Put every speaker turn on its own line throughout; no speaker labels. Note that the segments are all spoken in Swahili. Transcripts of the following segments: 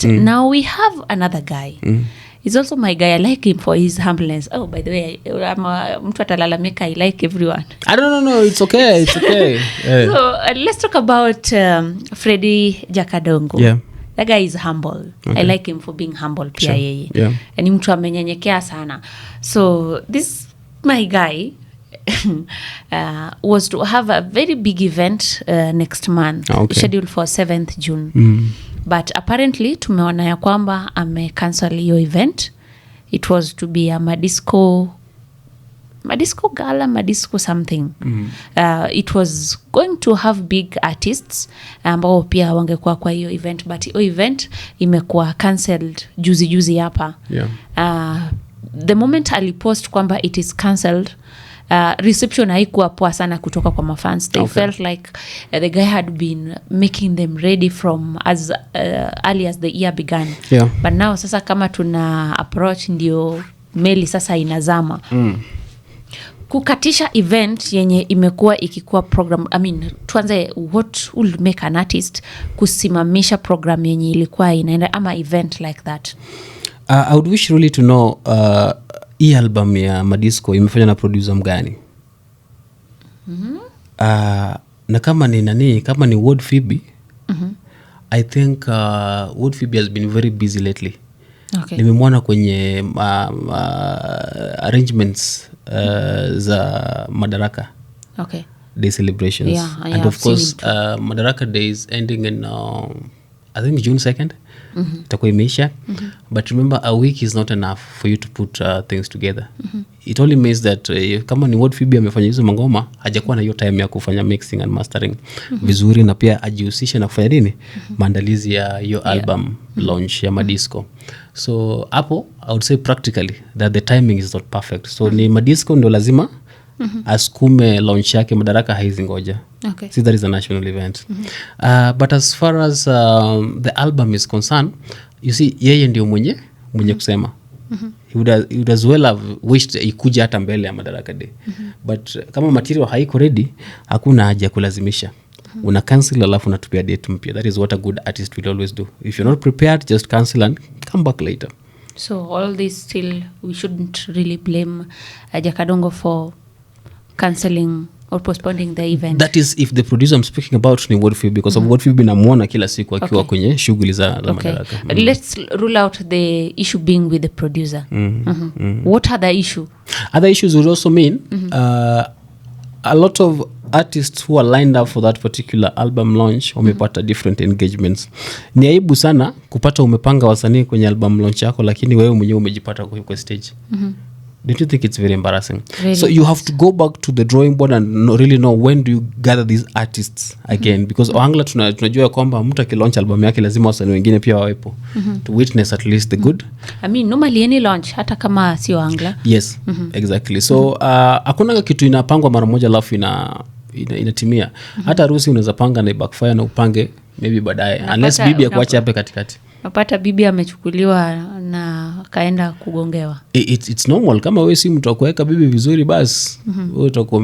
now we have another guy. He's also my guy. I like him for his humbleness. Oh, by the way, mtu atalalamika, I like everyone.
I don't know. It's okay. It's okay. Yeah.
So let's talk about Freddy Jakadongo.
Yeah.
That guy is humble.
Okay.
I like him for being humble. Pia yeye.
Yeah.
And mtu amenyenyekea sana. So this my guy was to have a very big event next month, scheduled for 7th June. But apparently tumeona ya kwamba cancel hiyo event. It was to be a madisco gala, madisco something. It was going to have big artists ambao pia wangekuwa kwa hiyo event, but hiyo event imekuwa cancelled juzi hapa. The moment alipost kwamba it is cancelled, reception haikuwa poa sana kutoka kwa mafans. They felt like the guy had been making them ready from as early as the year began. But now sasa kama tuna approach ndio meli sasa inazama. Kukatisha event yenye imekuwa ikikuwa program, tuanze what would make an artist kusimamisha program yenye ilikuwa inaenda ama event like that?
I would wish really to know hii album ya Madisco imefanya na producer mgani? Na kama ni nani, kama ni Wuod Fibi, I think Wuod Fibi has been very busy lately. Nimemwona kwenye arrangements za Madaraka Day celebrations. And of course Madaraka Day is ending in I think June 2nd. Itakuwa imeisha. But remember, a week is not enough for you to put things together. It only means that kama ni Wuod Fibi amefanya hizo mangoma, hajakuwa na hiyo time ya kufanya mixing and mastering vizuri, na pia ajihusishe na kufanya nini, maandalizi ya hiyo album launch ya Madisco. So hapo I would say practically that the timing is not perfect. So ni Madisco ndio lazima askume launch yake, Madaraka haizi ngoja. See, that is a national event. But as far as the album is concerned, you see, yeye ndio mwenye kusema. He would as well have wished ikuja hata mbele ya Madaraka Day. But kama material haiko ready, hakuna haja kulazimisha. Una cancel alafu unatupia date mpya. That is what a good artist will always do. If you're not prepared, just cancel and come back later.
So all this still, we shouldn't really blame Jakadongo for cancelling or postponing the event.
That is if the producer I'm speaking about ni Wuod Fibi, because of Wuod Fibi namuona kila siku akiwa kwenye shughuli za Madaraka.
Let's rule out the issue being with the producer. What other issue? Other
issues would also mean a lot of artists who are lined up for that particular album launch wamepata different engagements. Ni aibu sana kupata umepanga wasanii kwenye album launch yako, lakini wewe mwenyewe umejipata kwa stage. Don't you think it's very embarrassing? Really? So you have to go back to the drawing board and really know when do you gather these artists again, because Ohangla tunajua kwamba mtu akilaunch album yake lazima wasanii wengine pia wawepo to witness at least the good.
Normally any launch hata kama sio Ohangla.
Yes, exactly. So hakuna kitu inapangwa mara moja alafu inatimia. Hata harusi unaweza panga na backfire na upange maybe baadaye, unless bibi akuache hapo katikati.
Napata bibi amechukuliwa na kaenda kugongewa.
It's normal. Kama wewe si mtu wa kuweka bibi vizuri, basi wewe utakuwa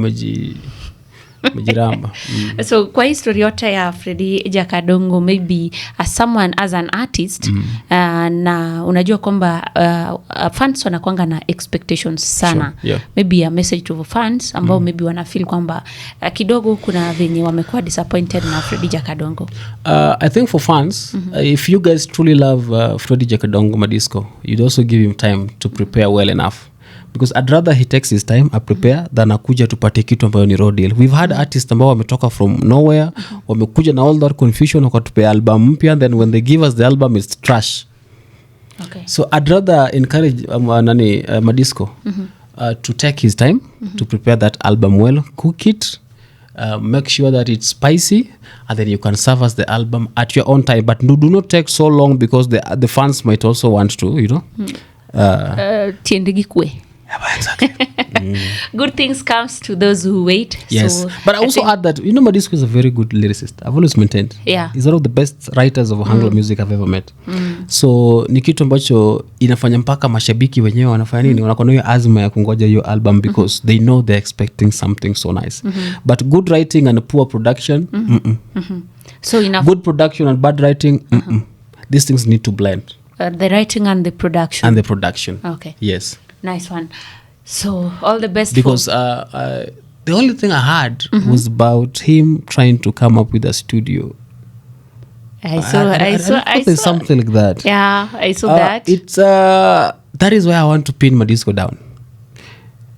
mejiramba.
So kwa history yote ya Freddy Jakadongo, maybe as someone, as an artist, na unajua kwamba fans wanakuanga na expectations sana. Maybe a message to fans ambao maybe wana feel kwamba kidogo kuna venye wamekuwa disappointed na Freddy Jakadongo.
I think for fans, if you guys truly love Freddy Jakadongo Madisco, you'd also give him time to prepare well enough. Because I'd rather he takes his time and prepare than akuja tupate kitu ambayo ni raw deal. We've had artists ambao wametoka from nowhere, wamekuja na all that confusion, wakatupea album mpya, then when they give us the album it's trash. So I'd rather encourage Madisco to take his time to prepare that album well, cook it, make sure that it's spicy, and then you can serve us the album at your own time. But do not take so long, because the fans might also want to,
tiendegi kwe.
Exactly.
Good things comes to those who wait.
Yes,
so
but I also add that Madisco is a very good lyricist. I've always maintained. He's one of the best writers of Anglo music I've ever met. So ni kitu ambacho inafanya mpaka mashabiki wenyewe wanafanya nini, wanakuwa na azma ya kungoja hiyo album, because they know they're expecting something so nice. But good writing and poor production,
so enough.
Good production and bad writing, these things need to blend.
The writing and the production. Okay.
Yes.
Nice one. So all the best.
Because the only thing I heard was about him trying to come up with a studio.
I saw
something like that.
Yeah, I saw that.
It's that is where I want to pin my disco down.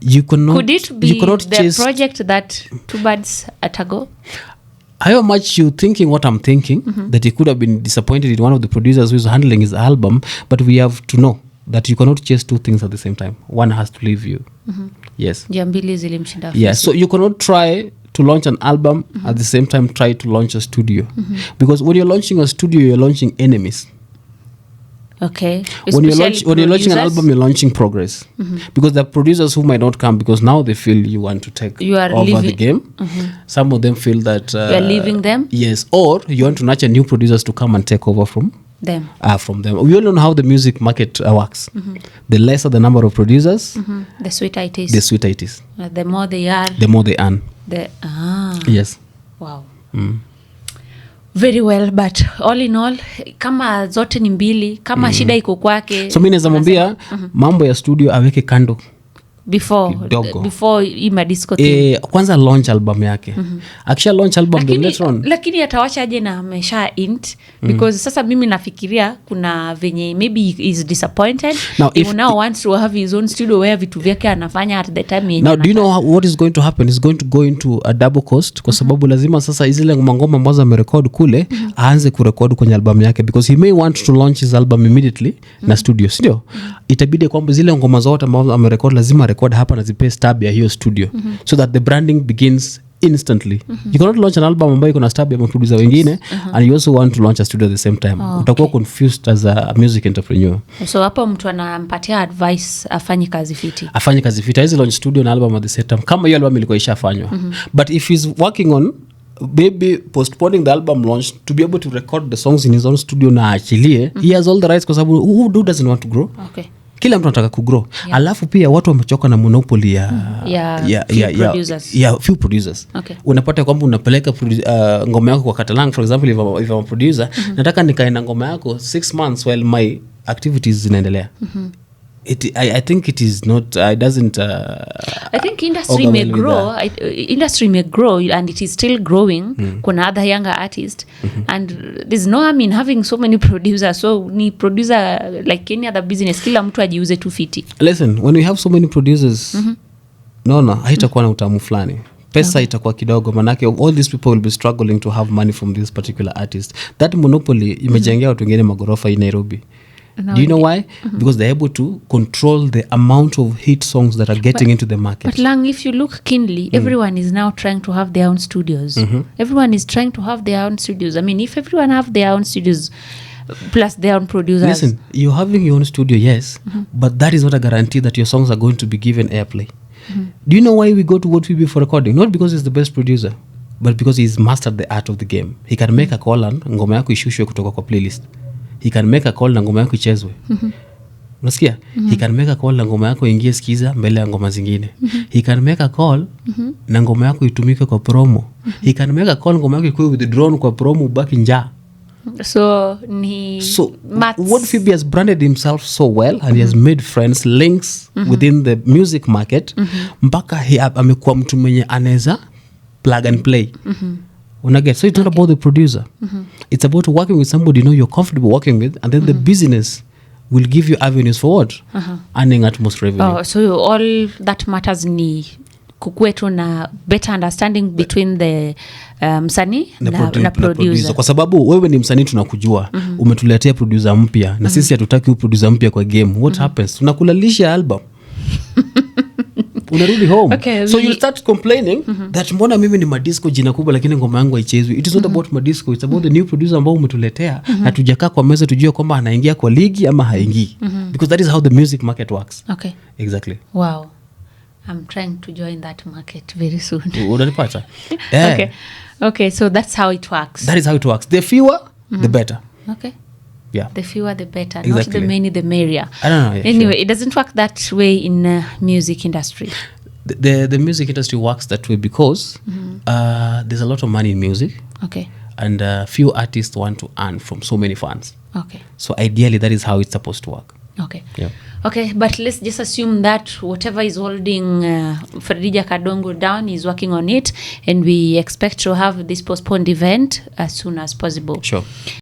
You cannot.
Could it be the project that Two Birds at a Go?
How much you thinking what I'm thinking, that he could have been disappointed in one of the producers who is handling his album, but we have to know that you cannot chase two things at the same time. One has to leave you. Yes. Yeah, so you cannot try to launch an album at the same time try to launch a studio. Because when you're launching a studio, you're launching enemies.
Okay.
When you're launching an album, you're launching progress. Because there are producers who might not come because now they feel you want to take over the game. Some of them feel that
you're leaving them.
Yes, or you want to nurture new producers to come and take over from them. We all know how the music market works. The lesser the number of producers,
the sweeter it is. The more they are,
the more they earn. Yes.
Wow. Very well, but all in all, kama zote ni mbili, kama shida iko kwake.
So mimi naweza mwambia mambo ya studio aweke kando
before ima disco thing.
Kwanza launch album yake. Akisha launch album then later on.
Lakini atawacha aje na amesha int because sasa mimi nafikiria kuna venye maybe he is disappointed. Now, if now wants to have his own studio where vitu vyake anafanya at the time yenye.
Now do you know what is going to happen? Is going to go into a double cost kwa sababu lazima sasa izile ngoma ambazo amerekod kule aanze kurekod kwenye album yake because he may want to launch his album immediately na studio, sio? Itabidi kwamba zile ngoma zote ambazo amerekod lazima record hapa na zipe stab ya hiyo studio so that the branding begins instantly. You cannot launch an album ambayo iko na stab ya producer wengine and you also want to launch a studio at the same time. Utakuwa confused as a music entrepreneur.
So hapo mtu anampatia advice afanye kazi fiti.
Hizi launch studio na album at the same time kama hiyo album ilikuwa ishafanywa. But if he's working on maybe postponing the album launch to be able to record the songs in his own studio na achilie, he has all the rights kwa sababu who doesn't want to grow?
Okay.
Kila mtu anataka kugrow. Alafu pia watu wamechoka na monopoly ya few producers.
Okay.
Unapata kwamba unapeleka ngoma yako kwa Katalang for example if I'm a producer, nataka nikae na ngoma yako 6 months while my activities zinaendelea. I think it is not it doesn't
I think industry may grow and it is still growing. Kuna other younger artists and there's no harm in having so many producers. So ni producer like any other business, kila mtu ajiuze tu fiti.
Listen, when we have so many producers haitakuwa na utamu fulani. Pesa itakuwa kidogo manake all these people will be struggling to have money from this particular artist. That monopoly imejengea watu wengine magorofa in Nairobi. Do you know why? Because they're able to control the amount of hit songs that are getting into the market.
But Lang, if you look keenly, everyone is now trying to have their own studios. Everyone is trying to have their own studios. I mean, if everyone have their own studios plus their own producers.
Listen, you're having your own studio, yes, but that is not a guarantee that your songs are going to be given airplay. Do you know why we go to Wuod Fibi for recording? Not because he's the best producer, but because he's mastered the art of the game. He can make a call and ngoma yako ishushwe kutoka kwa playlist. He can make a call na ngoma yako ichezwe. Unasikia? He can make a call na ngoma yako ingie sikiza mbele ya ngoma zingine. He can make a call na ngoma yako itumike kwa promo. He can make a call ngoma yako ikuwe withdrawn kwa promo ubaki njaa.
So
Wuod Fibi has branded himself so well and he has made friends, links within the music market. Mpaka amekuwa mtu mwenye anaweza plug and play. So it's not about the producer. It's about working with somebody you're comfortable working with, and then the business will give you avenues forward, earning at most revenue.
So all that matters ni kukwetu na better understanding between the msanii na producer.
Kwa sababu wewe ni msanii tunakujua, umetuletea producer mpya na sisi hatutaki producer mpya kwa game. What happens? Tunakulalisha album. Unarudi home.
Okay,
so you start complaining that mbona mimi ni madisco jina kubwa lakini ngoma yangu haichezwi. It is not about madisco, it's about the new producer ambao umetuletea na tujakaa kwa meza tujue kwamba anaingia kwa ligi ama haingii. Because that is how the music market works.
Okay.
Exactly.
Wow. I'm trying to join that market very soon.
Unanipata?
Okay, so that's how it works.
That is how it works. The fewer, the better.
Okay.
Yeah.
The fewer the better,
exactly.
Not the many the merrier.
I don't know. Yeah,
anyway, It doesn't work that way in music industry.
The music industry works that way because there's a lot of money in music.
Okay.
And few artists want to earn from so many fans.
Okay.
So ideally, that is how it's supposed to work.
Okay.
Yeah.
Okay, but let's just assume that whatever is holding Freddy Jakadongo down is working on it, and we expect to have this postponed event as soon as possible.
Sure.